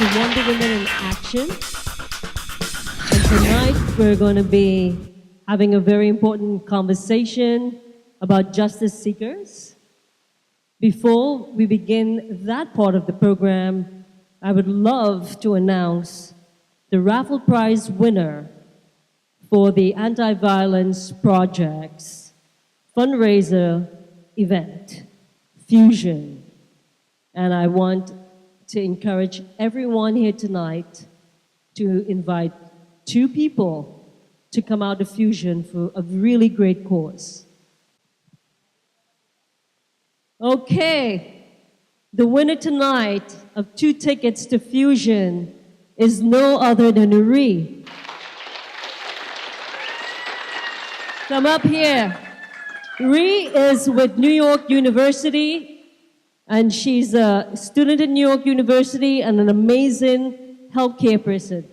to Wonder Women in Action. And tonight we're going to be having a very important conversation about justice seekers. Before we begin that part of the program, I would love to announce the raffle prize winner for the Anti-Violence Project's fundraiser event, Fusion. And I want to encourage everyone here tonight to invite 2 people to come out of Fusion for a really great cause. Okay, the winner tonight of 2 tickets to Fusion is no other than Uri. Come up here. Uri is with New York University, and she's a student at New York University and an amazing healthcare person.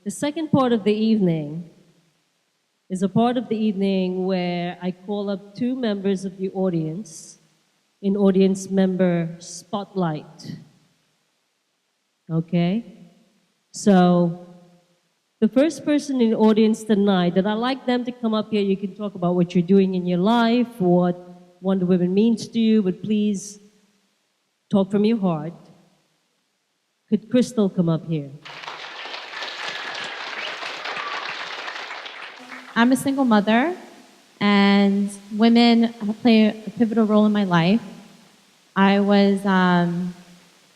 The second part of the evening is a part of the evening where I call up 2 members of the audience in audience member spotlight. Okay? So, the first person in the audience tonight that I'd like them to come up here, you can talk about what you're doing in your life, what Wonder Woman means to you, but please talk from your heart. Could Crystal come up here? I'm a single mother, and women play a pivotal role in my life. I was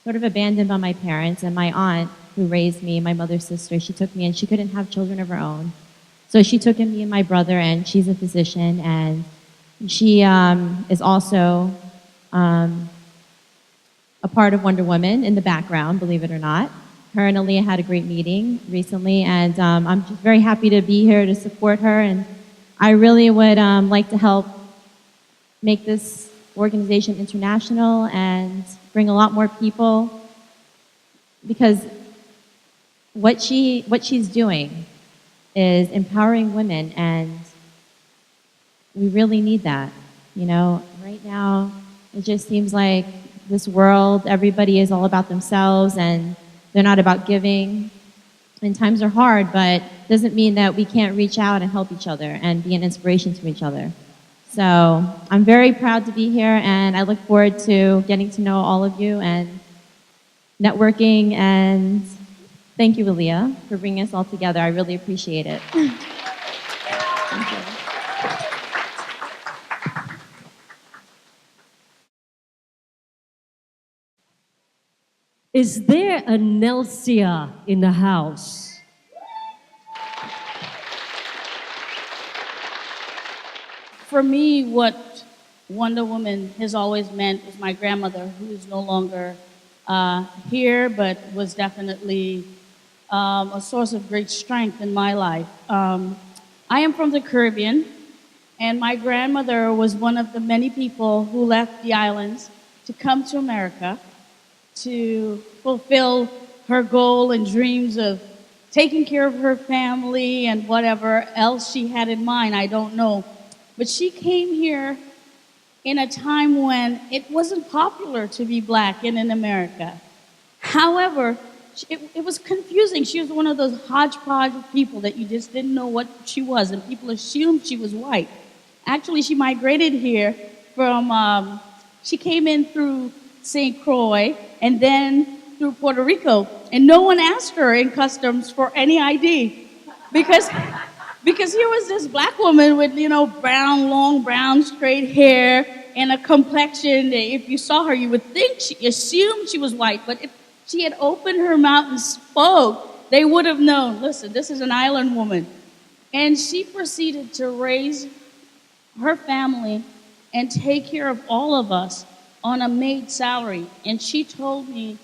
sort of abandoned by my parents, and my aunt, who raised me, my mother's sister, she took me, and she couldn't have children of her own. So she took in me and my brother, and she's a physician, and she is also a part of Wonder Woman in the background, believe it or not. Her and Aliya had a great meeting recently, and I'm just very happy to be here to support her, and I really would like to help make this organization international and bring a lot more people, because what she's doing is empowering women, and we really need that. You know, right now it just seems like this world, everybody is all about themselves and they're not about giving. And times are hard, but it doesn't mean that we can't reach out and help each other and be an inspiration to each other. So I'm very proud to be here, and I look forward to getting to know all of you and networking, and thank you, Aliya, for bringing us all together. I really appreciate it. Thank you. Is there a Nelsia in the house? For me, what Wonder Woman has always meant is my grandmother, who is no longer here, but was definitely a source of great strength in my life. I am from the Caribbean, and my grandmother was one of the many people who left the islands to come to America to fulfill her goal and dreams of taking care of her family and whatever else she had in mind, I don't know. But she came here in a time when it wasn't popular to be black in America. However, it was confusing. She was one of those hodgepodge of people that you just didn't know what she was, and people assumed she was white. Actually, she migrated here from, she came in through St. Croix and then through Puerto Rico, and no one asked her in customs for any ID because here was this black woman with, you know, long brown straight hair and a complexion that if you saw her you would think she assumed she was white, but if she had opened her mouth and spoke, they would have known, listen, this is an island woman. And she proceeded to raise her family and take care of all of us on a maid salary. And she told me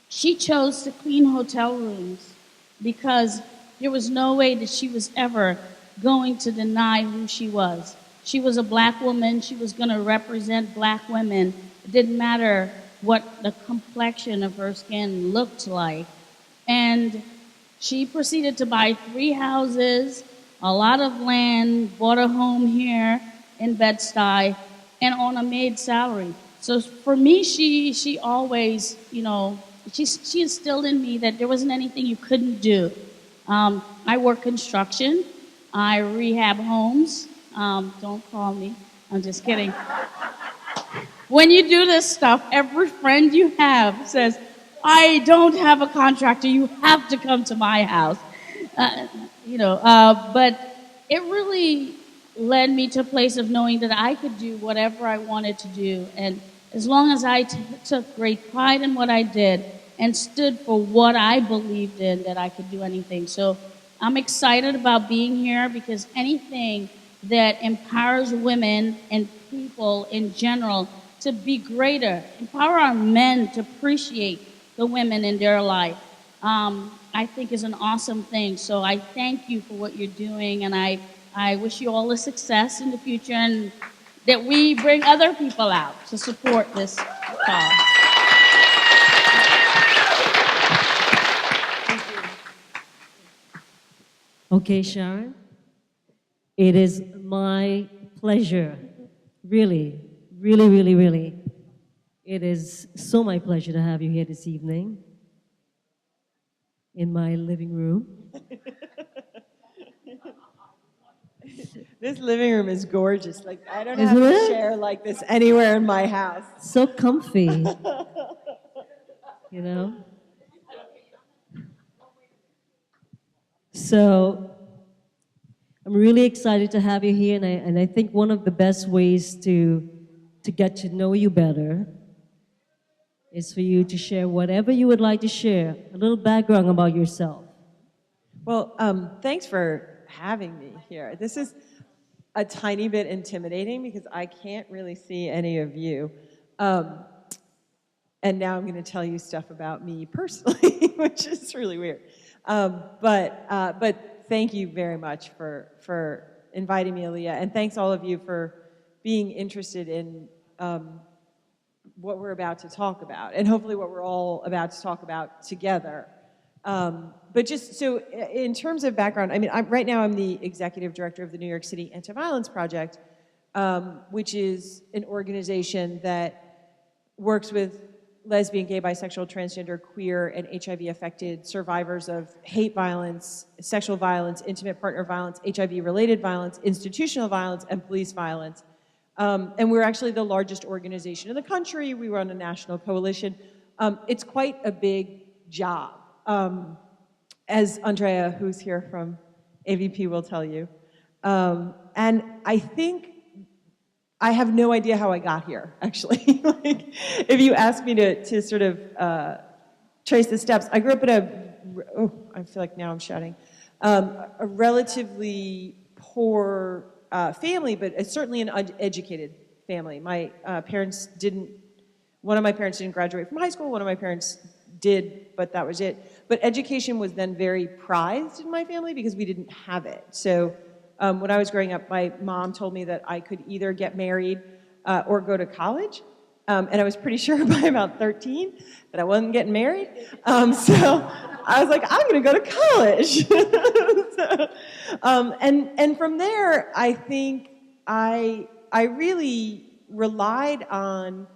she chose to clean hotel rooms because there was no way that she was ever going to deny who she was. She was a black woman. She was going to represent black women. It didn't matter what the complexion of her skin looked like. And she proceeded to buy 3 houses, a lot of land, bought a home here in Bed-Stuy, and on a maid salary. So for me, she always, you know, she instilled in me that there wasn't anything you couldn't do. I work construction. I rehab homes. Don't call me. I'm just kidding. When you do this stuff, every friend you have says, I don't have a contractor. You have to come to my house. But it really led me to a place of knowing that I could do whatever I wanted to do. And as long as I took great pride in what I did and stood for what I believed in, that I could do anything. So I'm excited about being here because anything that empowers women and people in general to be greater, empower our men to appreciate the women in their life, I think is an awesome thing. So I thank you for what you're doing, and I wish you all the success in the future and that we bring other people out to support this cause. Okay, Sharon. It is my pleasure, really, really, really, really. It is so my pleasure to have you here this evening in my living room. This living room is gorgeous. Like, I don't Isn't have to it? share like this anywhere in my house. So comfy, you know? So I'm really excited to have you here, and I think one of the best ways to get to know you better is for you to share whatever you would like to share, a little background about yourself. Well, thanks for having me here. This is a tiny bit intimidating because I can't really see any of you. And now I'm going to tell you stuff about me personally, which is really weird. But thank you very much for inviting me, Aliya, and thanks all of you for being interested in what we're about to talk about, and hopefully what we're all about to talk about together. But just so, in terms of background, I mean, right now I'm the executive director of the New York City Anti-Violence Project, which is an organization that works with lesbian, gay, bisexual, transgender, queer, and HIV-affected survivors of hate violence, sexual violence, intimate partner violence, HIV-related violence, institutional violence, and police violence. And we're actually the largest organization in the country. We run a national coalition. It's quite a big job, as Andrea, who's here from AVP, will tell you. And I think I have no idea how I got here, actually. Like, if you ask me to sort of trace the steps, I grew up in I feel like now I'm shouting, a relatively poor family, but certainly an uneducated family. My parents didn't, one of my parents didn't graduate from high school, one of my parents did, but that was it. But education was then very prized in my family because we didn't have it. So when I was growing up, my mom told me that I could either get married or go to college. And I was pretty sure by about 13 that I wasn't getting married. So I was like, I'm going to go to college. And from there, I think I really relied on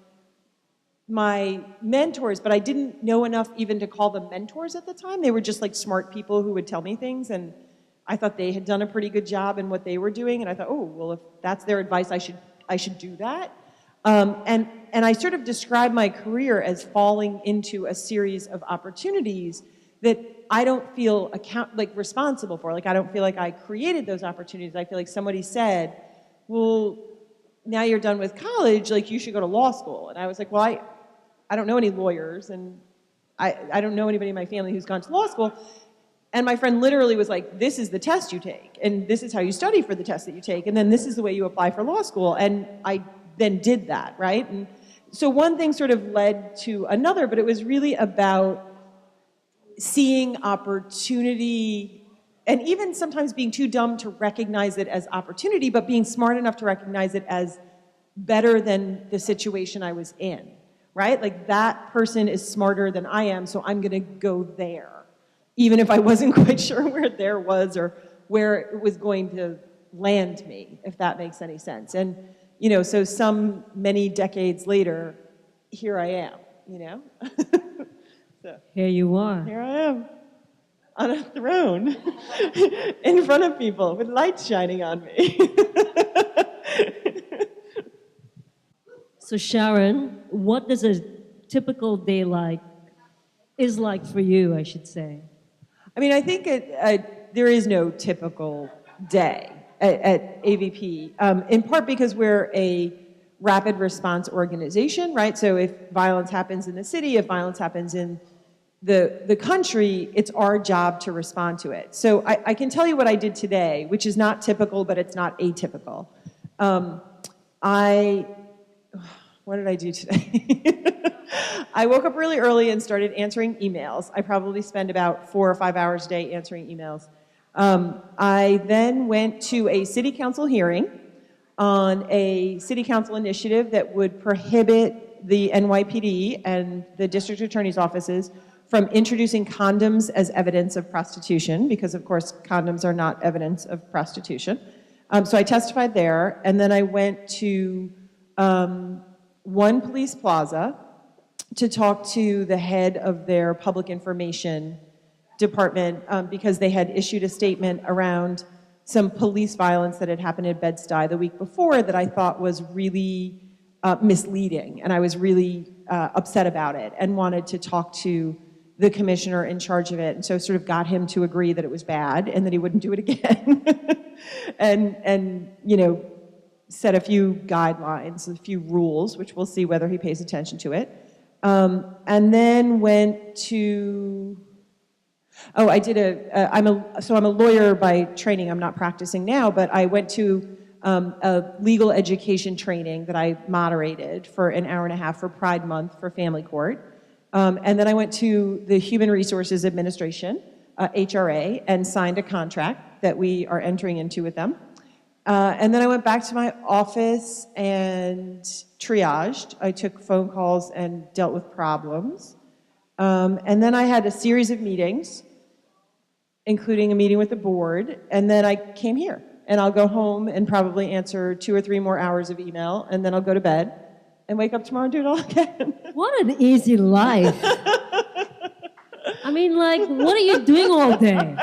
my mentors, but I didn't know enough even to call them mentors at the time. They were just like smart people who would tell me things, and I thought they had done a pretty good job in what they were doing, and I thought, oh, well, if that's their advice, I should do that. And I sort of describe my career as falling into a series of opportunities that I don't feel responsible for. Like, I don't feel like I created those opportunities. I feel like somebody said, well, now you're done with college, like you should go to law school. And I was like, well, I don't know any lawyers, and I don't know anybody in my family who's gone to law school. And my friend literally was like, this is the test you take, and this is how you study for the test that you take, and then this is the way you apply for law school. And I then did that, right? And so one thing sort of led to another, but it was really about seeing opportunity, and even sometimes being too dumb to recognize it as opportunity, but being smart enough to recognize it as better than the situation I was in, right? Like, that person is smarter than I am, so I'm gonna go there, even if I wasn't quite sure where there was or where it was going to land me, if that makes any sense. And, you know, so many decades later, here I am, you know? So Here you are. here I am on a throne in front of people with lights shining on me. So Sharon, what does a typical day is like for you, I should say? I mean, I think there is no typical day at AVP, in part because we're a rapid response organization, right? So if violence happens in the city, if violence happens in the country, it's our job to respond to it. So I can tell you what I did today, which is not typical, but it's not atypical. What did I do today? I woke up really early and started answering emails. I probably spend about 4 or 5 hours a day answering emails. I then went to a city council hearing on a city council initiative that would prohibit the NYPD and the district attorney's offices from introducing condoms as evidence of prostitution, because of course condoms are not evidence of prostitution. So I testified there, and then I went to One Police Plaza to talk to the head of their public information department because they had issued a statement around some police violence that had happened in Bed-Stuy the week before that I thought was really misleading, and I was really upset about it and wanted to talk to the commissioner in charge of it, and so sort of got him to agree that it was bad and that he wouldn't do it again. and you know, set a few guidelines, a few rules, which we'll see whether he pays attention to it. And then went to, I'm a lawyer by training. I'm not practicing now, but I went to a legal education training that I moderated for an hour and a half for Pride Month for Family Court. And then I went to the Human Resources Administration, HRA, and signed a contract that we are entering into with them. And then I went back to my office and triaged. I took phone calls and dealt with problems. And then I had a series of meetings, including a meeting with the board. And then I came here. And I'll go home and probably answer 2 or 3 more hours of email. And then I'll go to bed and wake up tomorrow and do it all again. What an easy life. I mean, like, what are you doing all day?